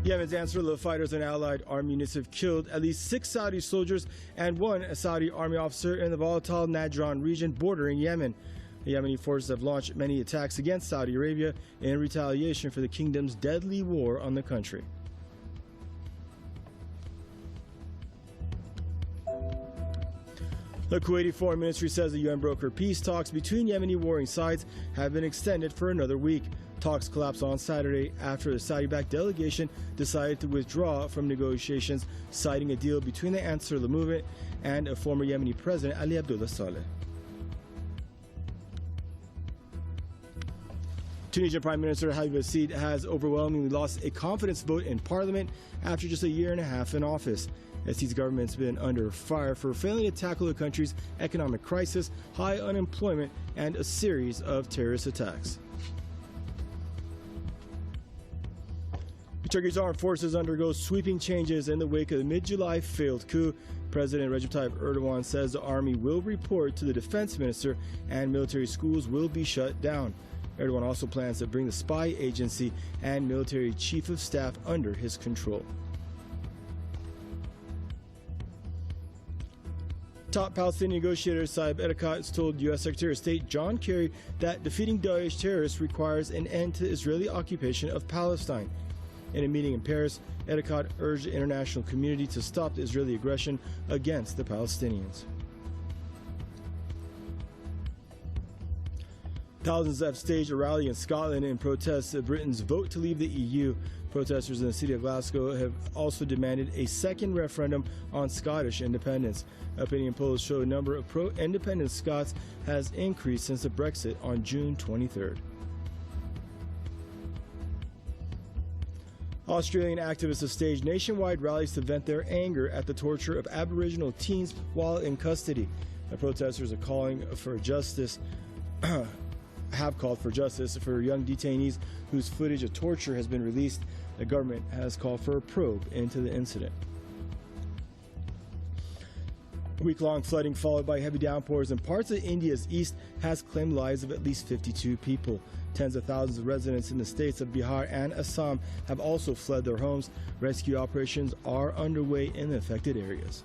Yemen's Ansarullah fighters and allied army units have killed at least 6 Saudi soldiers and 1 Saudi army officer in the volatile Najran region bordering Yemen. The Yemeni forces have launched many attacks against Saudi Arabia in retaliation for the kingdom's deadly war on the country. The Kuwaiti Foreign Ministry says the UN brokered peace talks between Yemeni warring sides have been extended for another week. Talks collapsed on Saturday after the Saudi-backed delegation decided to withdraw from negotiations, citing a deal between the Ansarullah movement and a former Yemeni president, Ali Abdullah Saleh. Tunisian Prime Minister Habib Assid has overwhelmingly lost a confidence vote in parliament after just a year and a half in office. Assid's government's been under fire for failing to tackle the country's economic crisis, high unemployment, and a series of terrorist attacks. Turkey's armed forces undergo sweeping changes in the wake of the mid-July failed coup. President Recep Tayyip Erdogan says the army will report to the defense minister and military schools will be shut down. Erdogan also plans to bring the spy agency and military chief of staff under his control. Top Palestinian negotiator Saeb Erekat told U.S. Secretary of State John Kerry that defeating Daesh terrorists requires an end to the Israeli occupation of Palestine. In a meeting in Paris, Erekat urged the international community to stop the Israeli aggression against the Palestinians. Thousands have staged a rally in Scotland in protest of Britain's vote to leave the EU. Protesters in the city of Glasgow have also demanded a second referendum on Scottish independence. Opinion polls show a number of pro-independence Scots has increased since the Brexit on June 23rd. Australian activists have staged nationwide rallies to vent their anger at the torture of Aboriginal teens while in custody. The protesters are calling for justice, have called for justice for young detainees whose footage of torture has been released. The government has called for a probe into the incident. Week-long flooding followed by heavy downpours in parts of India's east has claimed lives of at least 52 people. Tens of thousands of residents in the states of Bihar and Assam have also fled their homes. Rescue operations are underway in the affected areas.